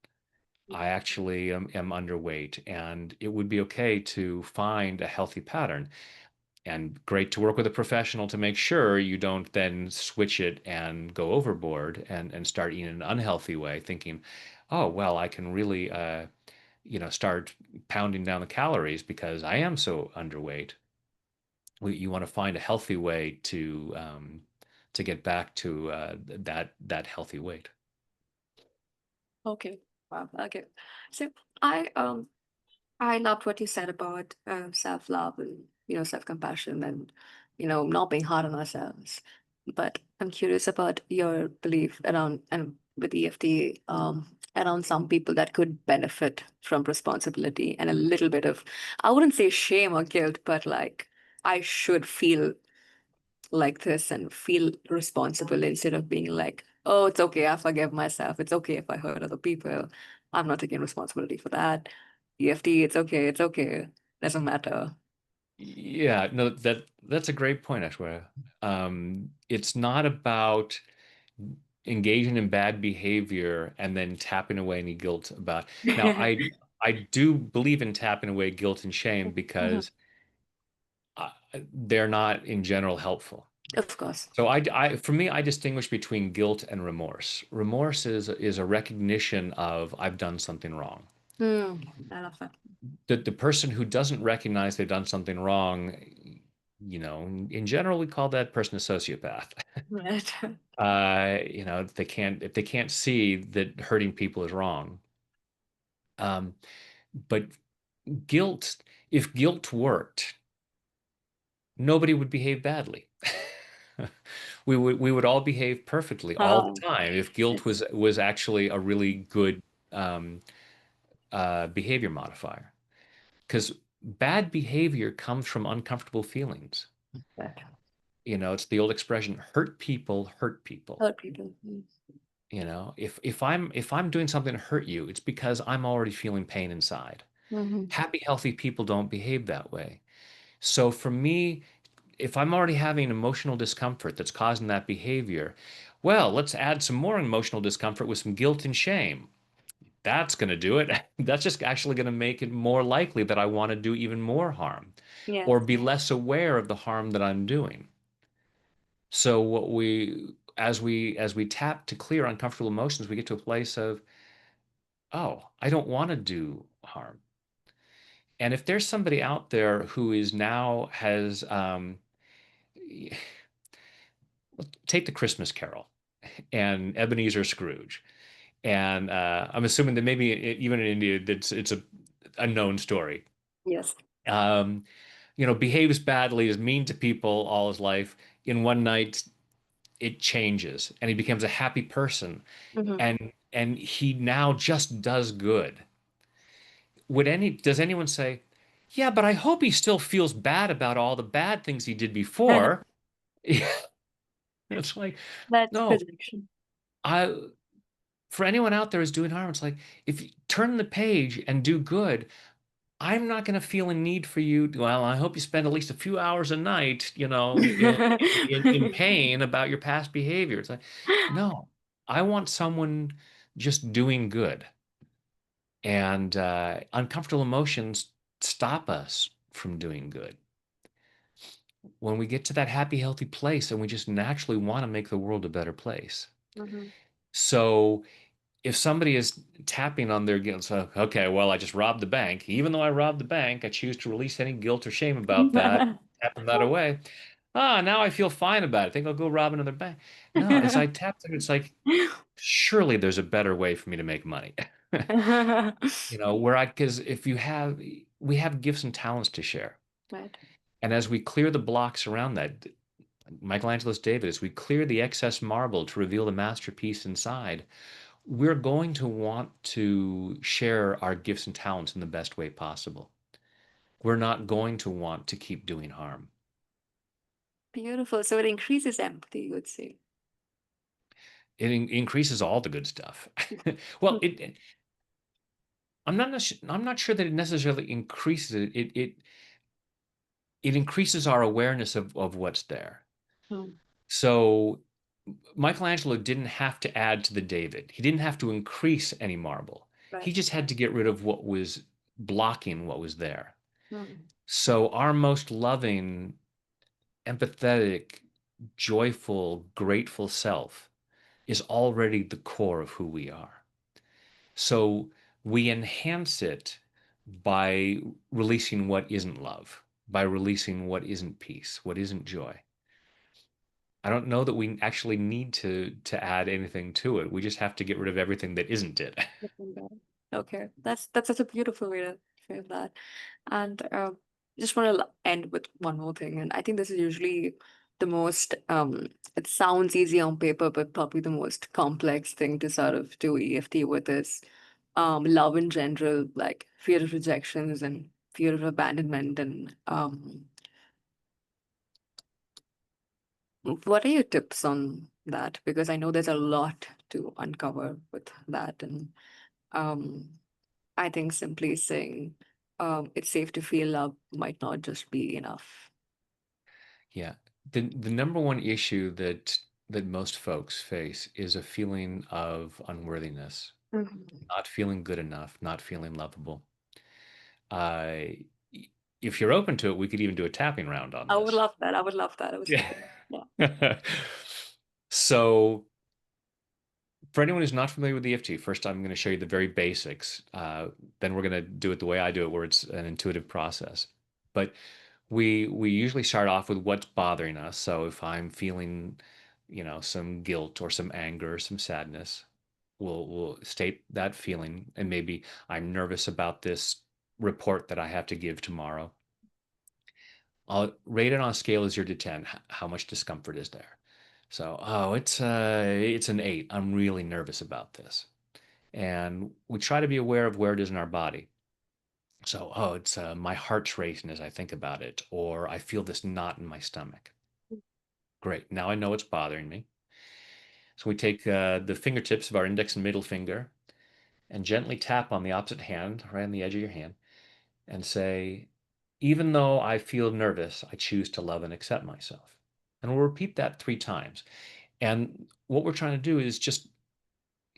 I actually am underweight, and it would be okay to find a healthy pattern. And great to work with a professional to make sure you don't then switch it and go overboard and start eating in an unhealthy way, thinking, oh, well, I can really, start pounding down the calories because I am so underweight. You want to find a healthy way to get back to that healthy weight. Okay. Wow. Okay. So I I loved what you said about self-love and self-compassion and not being hard on ourselves. But I'm curious about your belief around and with EFT around some people that could benefit from responsibility and a little bit of, I wouldn't say shame or guilt, but like I should feel like this and feel responsible instead of being like, oh, it's okay, I forgive myself. It's okay if I hurt other people. I'm not taking responsibility for that. EFT, it's okay, it's okay. Doesn't matter. Yeah, no, that's a great point, Ashwara. It's not about engaging in bad behavior and then tapping away any guilt about. Now, I do believe in tapping away guilt and shame Mhm. because uh, they're not in general helpful. Of course. So for me, I distinguish between guilt and remorse. Remorse is a recognition of I've done something wrong. Mm, I love that. The person who doesn't recognize they've done something wrong, in general, we call that person a sociopath. Right. If they can't see that hurting people is wrong. Um, but guilt, if guilt worked, nobody would behave badly. We would all behave perfectly all the Oh, time if guilt was actually a really good um, behavior modifier. Because bad behavior comes from uncomfortable feelings. right. It's the old expression, hurt people hurt people. Hurt people. Mm. If I'm doing something to hurt you, it's because I'm already feeling pain inside. Mhm. Happy, healthy people don't behave that way. So for me, if I'm already having emotional discomfort that's causing that behavior, well, let's add some more emotional discomfort with some guilt and shame. That's going to do it. That's just actually going to make it more likely that I want to do even more harm Yeah. or be less aware of the harm that I'm doing. So as we tap to clear uncomfortable emotions, we get to a place of, oh, I don't want to do harm. And if there's somebody out there who is now has take the Christmas Carol and Ebenezer Scrooge, and I'm assuming that maybe even in India, it's a known story. Yes. Um, behaves badly, is mean to people all his life. In one night, it changes, and he becomes a happy person, Hmm. and he now just does good. Does anyone say, yeah, but I hope he still feels bad about all the bad things he did before? It's like, That's no, projection. I for anyone out there who's doing harm, it's like if you turn the page and do good, I'm not going to feel a need for you. Well, I hope you spend at least a few hours a night, in pain about your past behavior. It's like, no, I want someone just doing good. And uncomfortable emotions stop us from doing good. When we get to that happy, healthy place, and we just naturally want to make the world a better place. Mhm. So if somebody is tapping on their guilt, so, okay, well, I just robbed the bank. Even though I robbed the bank, I choose to release any guilt or shame about that, tapping that away. Now I feel fine about it. I think I'll go rob another bank. No, as I tap there, it's like, surely there's a better way for me to make money. Because we have gifts and talents to share. Right. And as we clear the blocks around that, Michelangelo's David, as we clear the excess marble to reveal the masterpiece inside, we're going to want to share our gifts and talents in the best way possible. We're not going to want to keep doing harm. Beautiful. So it increases empathy, you would say. It increases all the good stuff. Well, I'm not sure that it necessarily increases it. It increases our awareness of what's there. Mhm. So Michelangelo didn't have to add to the David. He didn't have to increase any marble. He Right. just had to get rid of what was blocking what was there. Mhm. So our most loving, empathetic, joyful, grateful self is already the core of who we are. So we enhance it by releasing what isn't love, by releasing what isn't peace, what isn't joy. I don't know that we actually need to add anything to it. We just have to get rid of everything that isn't it. Looking back. Okay, that's such a beautiful way to frame that. And just want to end with one more thing. And I think this is usually the most, it sounds easy on paper, but probably the most complex thing to sort of do EFT with is love in general, like fear of rejections and fear of abandonment. And what are your tips on that? Because I know there's a lot to uncover with that. And um, I think simply saying it's safe to feel love might not just be enough. Yeah. The number one issue that most folks face is a feeling of unworthiness, Mhm. not feeling good enough, not feeling lovable. Uh, if you're open to it, we could even do a tapping round on I would this. love that. I would love that. I was Yeah. thinking, yeah. So, for anyone who's not familiar with EFT, first I'm going to show you the very basics. Then we're going to do it the way I do it, where it's an intuitive process. But we usually start off with what's bothering us. So if I'm feeling, some guilt or some anger or some sadness, we'll state that feeling, and maybe I'm nervous about this report that I have to give tomorrow. I'll rate it on a scale of 0 to 10. How much discomfort is there? So, oh, it's an 8. I'm really nervous about this. And we try to be aware of where it is in our body. So, oh, it's my heart's racing as I think about it, or I feel this knot in my stomach. Great. Now I know what's bothering me. So we take the fingertips of our index and middle finger and gently tap on the opposite hand, right on the edge of your hand, and say, even though I feel nervous, I choose to love and accept myself. And we'll repeat that 3 times. And what we're trying to do is just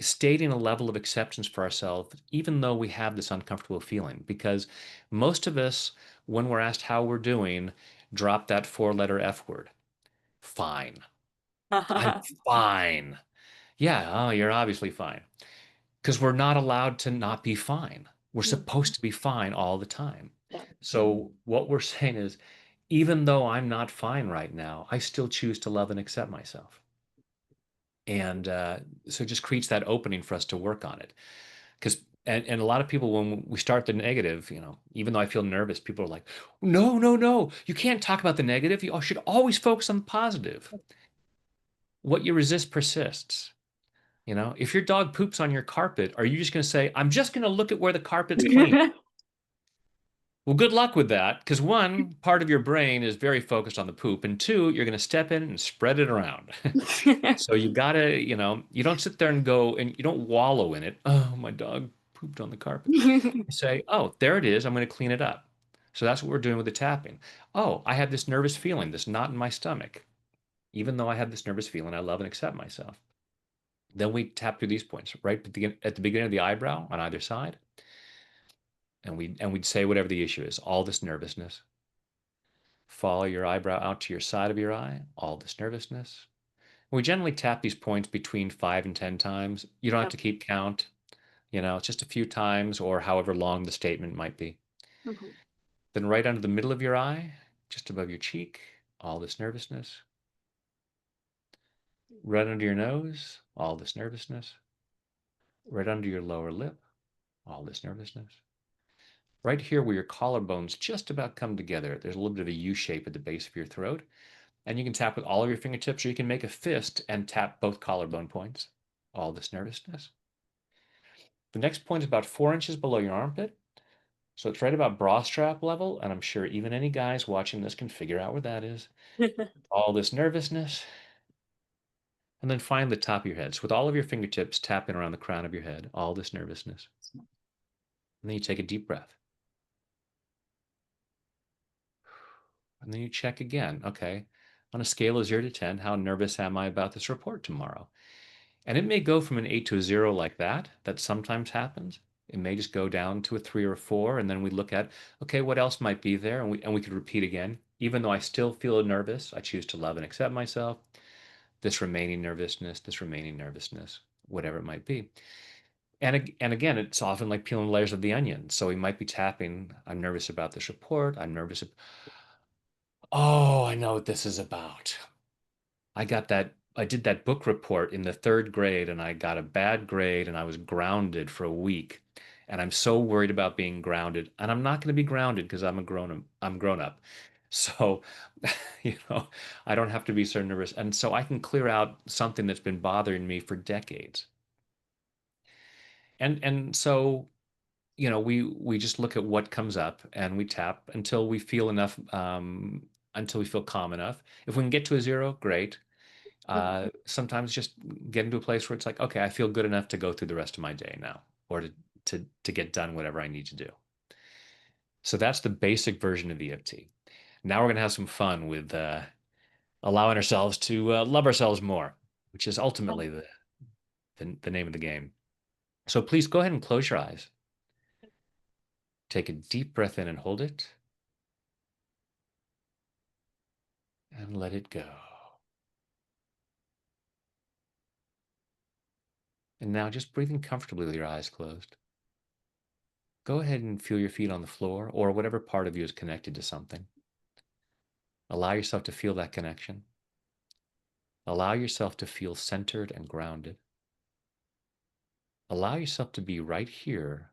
stating a level of acceptance for ourselves, even though we have this uncomfortable feeling. Because most of us, when we're asked how we're doing, drop that 4 letter F word. Fine. I'm fine. Yeah, oh, you're obviously fine. Because we're not allowed to not be fine. We're Mhm. supposed to be fine all the time. Yeah. So what we're saying is, even though I'm not fine right now, I still choose to love and accept myself. And so it just creates that opening for us to work on it. Because and a lot of people, when we start the negative, even though I feel nervous, people are like, no, no, no, you can't talk about the negative. You should always focus on the positive. What you resist persists. If your dog poops on your carpet, are you just going to say, I'm just going to look at where the carpet's clean? Well, good luck with that, because one, part of your brain is very focused on the poop, and two, you're going to step in and spread it around. So you gotta, you don't sit there and go and you don't wallow in it. Oh, my dog pooped on the carpet. You say, oh, there it is. I'm going to clean it up. So that's what we're doing with the tapping. Oh, I have this nervous feeling, this knot in my stomach. Even though I have this nervous feeling, I love and accept myself. Then we tap through these points, right at the beginning of the eyebrow on either side, and we'd say whatever the issue is, all this nervousness. Follow your eyebrow out to your side of your eye, all this nervousness. We generally tap these points between 5 and 10 times. You don't have Yep. to keep count. It's just a few times or however long the statement might be. Mhm. Then right under the middle of your eye, just above your cheek, all this nervousness. Right under your nose, all this nervousness. Right under your lower lip, all this nervousness. Right here where your collarbones just about come together, there's a little bit of a U shape at the base of your throat. And you can tap with all of your fingertips, or you can make a fist and tap both collarbone points. All this nervousness. The next point is about 4 inches below your armpit. So it's right about bra strap level, and I'm sure even any guys watching this can figure out where that is. All this nervousness. And then find the top of your head. So with all of your fingertips tapping around the crown of your head, all this nervousness. And then you take a deep breath. And then you check again. Okay, on a scale of 0 to 10, how nervous am I about this report tomorrow? And it may go from an 8 to a 0 like that. That sometimes happens. It may just go down to a 3 or a 4, and then we look at, okay, what else might be there? And we could repeat again. Even though I still feel nervous, I choose to love and accept myself. This remaining nervousness, whatever it might be. And again, it's often like peeling layers of the onion. So we might be tapping, I'm nervous about this report. Oh, I know what this is about. I did that book report in the third grade and I got a bad grade and I was grounded for a week. And I'm so worried about being grounded. And I'm not going to be grounded because I'm grown up. So, you know, I don't have to be so nervous. And so I can clear out something that's been bothering me for decades. And so, we just look at what comes up and we tap until we feel enough, until we feel calm enough. If we can get to a 0, great. Sometimes just get into a place where it's like, okay, I feel good enough to go through the rest of my day now, or to get done whatever I need to do. So that's the basic version of EFT. Now we're gonna have some fun with allowing ourselves to love ourselves more, which is ultimately the name of the game. So please go ahead and close your eyes. Take a deep breath in and hold it, and let it go. And now just breathing comfortably with your eyes closed. Go ahead and feel your feet on the floor or whatever part of you is connected to something. Allow yourself to feel that connection. Allow yourself to feel centered and grounded. Allow yourself to be right here,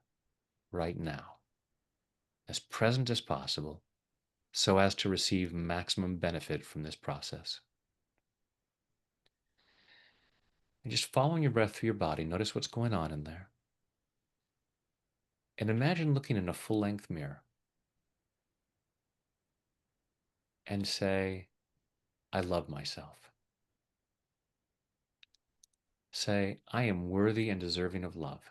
right now, as present as possible, so as to receive maximum benefit from this process. And just following your breath through your body, notice what's going on in there. And imagine looking in a full-length mirror and say, I love myself. Say, I am worthy and deserving of love.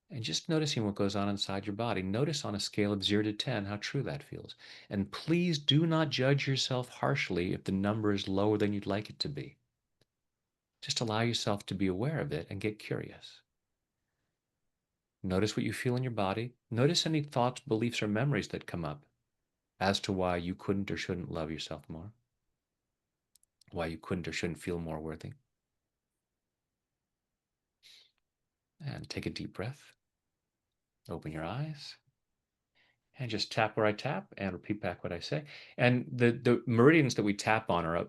And just noticing what goes on inside your body. Notice on a scale of 0 to 10 how true that feels. And please do not judge yourself harshly if the number is lower than you'd like it to be. Just allow yourself to be aware of it and get curious. Notice what you feel in your body. Notice any thoughts, beliefs, or memories that come up as to why you couldn't or shouldn't love yourself more, why you couldn't or shouldn't feel more worthy. And take a deep breath. Open your eyes and just tap where I tap and repeat back what I say. And the meridians that we tap on are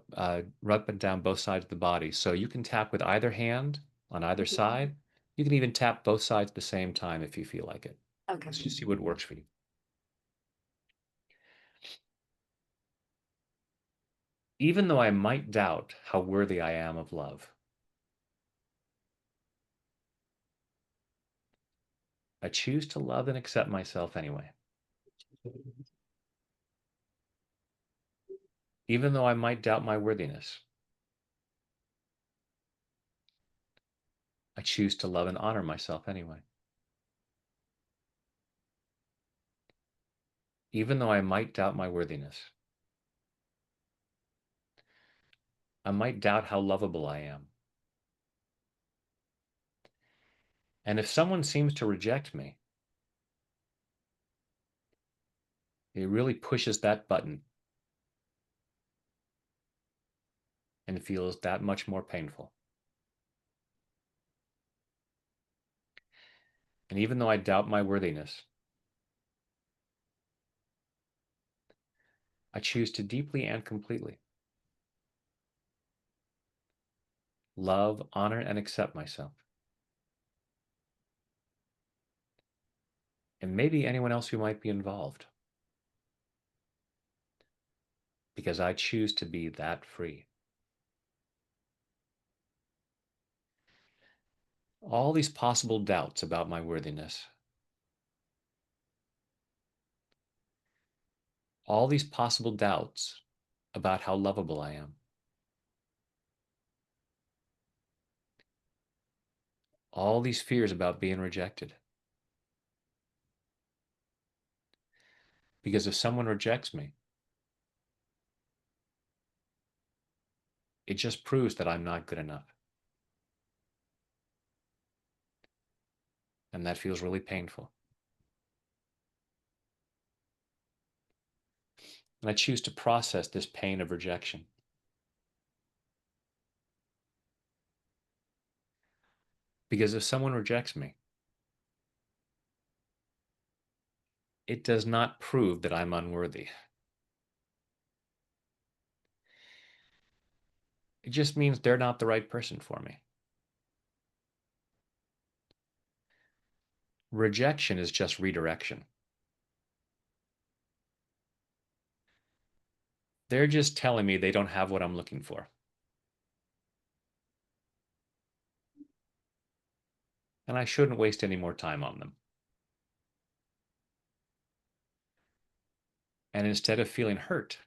up and down both sides of the body. So you can tap with either hand on either Mhm. side. You can even tap both sides at the same time if you feel like it. Okay. Let's just see what works for you. Even though I might doubt how worthy I am of love, I choose to love and accept myself anyway. Even though I might doubt my worthiness, I choose to love and honor myself anyway. Even though I might doubt my worthiness, I might doubt how lovable I am. And if someone seems to reject me, it really pushes that button and feels that much more painful. And even though I doubt my worthiness, I choose to deeply and completely love, honor, and accept myself. And maybe anyone else who might be involved, because I choose to be that free. All these possible doubts about my worthiness, all these possible doubts about how lovable I am, all these fears about being rejected. Because if someone rejects me, it just proves that I'm not good enough. And that feels really painful. And I choose to process this pain of rejection. Because if someone rejects me, it does not prove that I'm unworthy. It just means they're not the right person for me. Rejection is just redirection. They're just telling me they don't have what I'm looking for. And I shouldn't waste any more time on them. And instead of feeling hurt,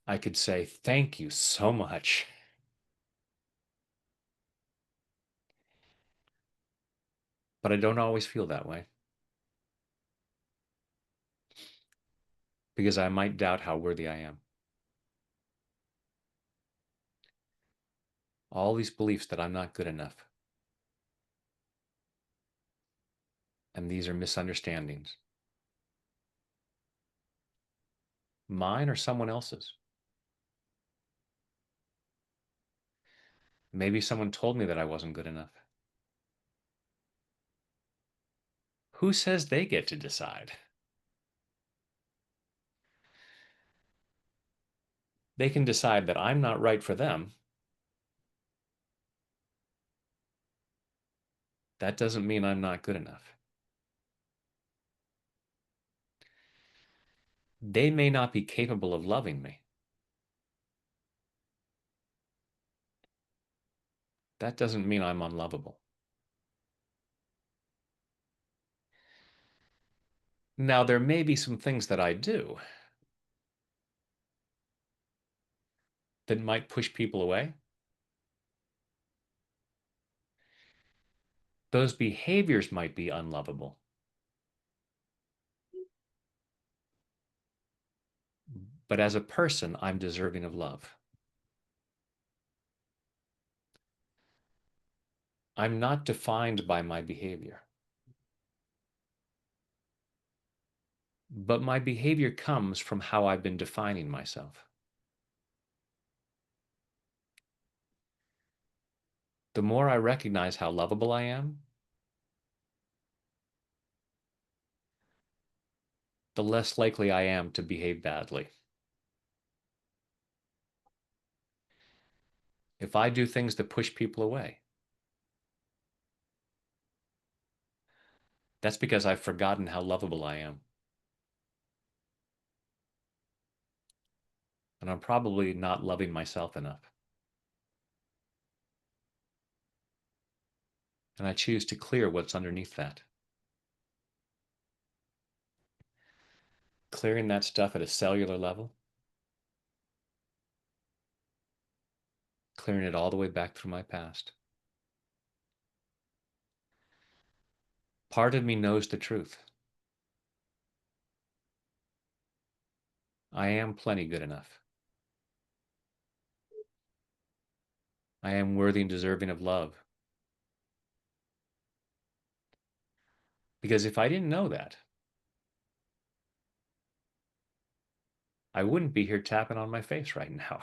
I could say, thank you so much. But I don't always feel that way because I might doubt how worthy I am. All these beliefs that I'm not good enough. And these are misunderstandings. Mine or someone else's. Maybe someone told me that I wasn't good enough. Who says they get to decide? They can decide that I'm not right for them. That doesn't mean I'm not good enough. They may not be capable of loving me. That doesn't mean I'm unlovable. Now, there may be some things that I do that might push people away. Those behaviors might be unlovable. But as a person, I'm deserving of love. I'm not defined by my behavior. But my behavior comes from how I've been defining myself. The more I recognize how lovable I am, the less likely I am to behave badly. If I do things that push people away, that's because I've forgotten how lovable I am. And I'm probably not loving myself enough. And I choose to clear what's underneath that. Clearing that stuff at a cellular level, clearing it all the way back through my past. Part of me knows the truth. I am plenty good enough. I am worthy and deserving of love. Because if I didn't know that, I wouldn't be here tapping on my face right now.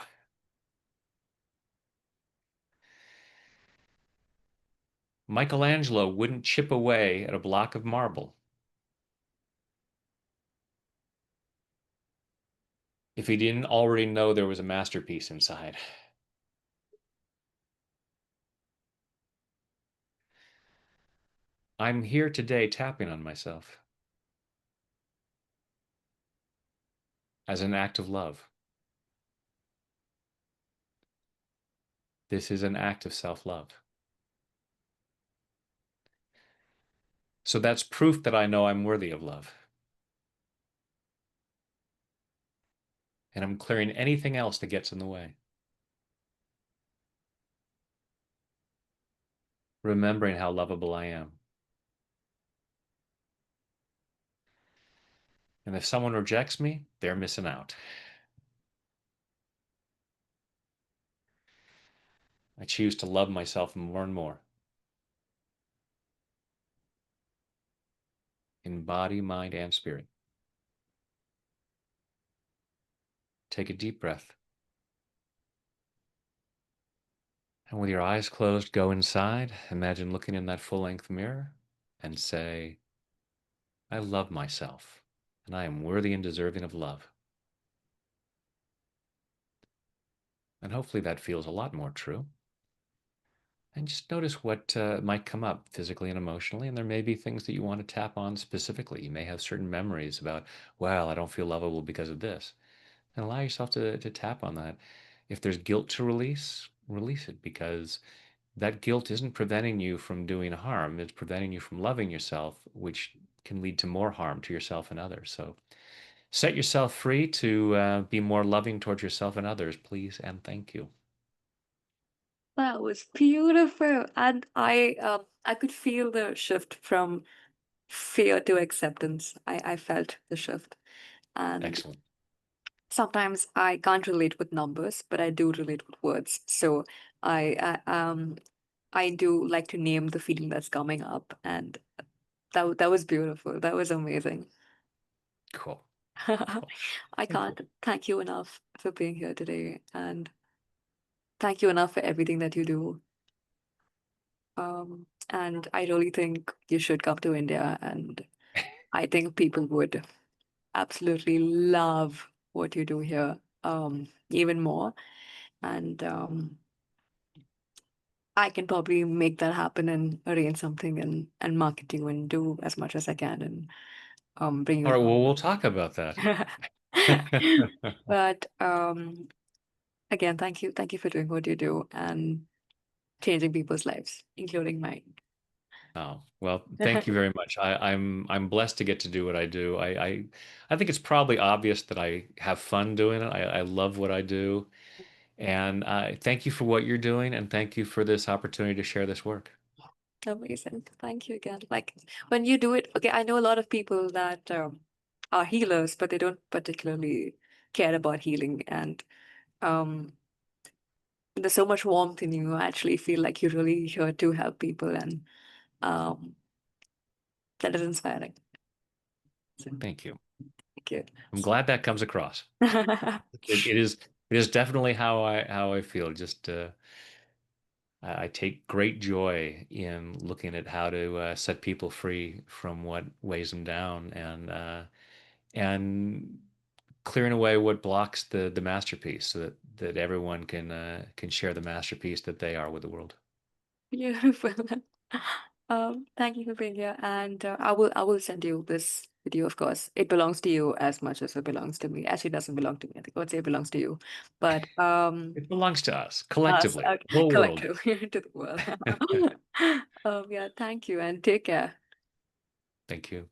Michelangelo wouldn't chip away at a block of marble if he didn't already know there was a masterpiece inside. I'm here today tapping on myself as an act of love. This is an act of self-love. So that's proof that I know I'm worthy of love. And I'm clearing anything else that gets in the way. Remembering how lovable I am. And if someone rejects me, they're missing out. I choose to love myself more and more. In body, mind, and spirit. Take a deep breath. And with your eyes closed, go inside. Imagine looking in that full-length mirror and say, I love myself, and I am worthy and deserving of love. And hopefully that feels a lot more true. And just notice what might come up physically and emotionally. And there may be things that you want to tap on specifically. You may have certain memories about, well, I don't feel lovable because of this. And allow yourself to tap on that. If there's guilt to release, release it, because that guilt isn't preventing you from doing harm. It's preventing you from loving yourself, which can lead to more harm to yourself and others. So set yourself free to be more loving towards yourself and others, please, and thank you. That was beautiful. And I could feel the shift from fear to acceptance. I felt the shift. And Excellent. sometimes I can't relate with numbers, but I do relate with words. So I I do like to name the feeling that's coming up, and that was beautiful. That was amazing. Cool. Cool. I Thank you. can't thank you enough for being here today, and thank you enough for everything that you do. And I really think you should come to India, and I think people would absolutely love what you do here, even more. And I can probably make that happen and arrange something and market you and do as much as I can and bring All you right, along. well, we'll talk about that. But again, thank you for doing what you do and changing people's lives, including mine. Oh, well, thank you very much. I'm blessed to get to do what I do. I think it's probably obvious that I have fun doing it. I love what I do. And thank you for what you're doing, and thank you for this opportunity to share this work. Amazing. Thank you again. Like when you do it, okay, I know a lot of people that are healers, but they don't particularly care about healing. And um, there's so much warmth in you. I actually feel like you're really here to help people, and um, that is inspiring. So, Thank you. thank you. I'm glad that comes across. It is definitely how I feel. Just I take great joy in looking at how to set people free from what weighs them down, and and clearing away what blocks the masterpiece so that everyone can share the masterpiece that they are with the world. Beautiful. Thank you for being here, and I will send you this video. Of course, it belongs to you as much as it belongs to me. Actually, it doesn't belong to me. I think I would say it belongs to you, but It belongs to us us, collectively, okay, the whole world. collective to the world. Yeah, thank you, and take care. Thank you.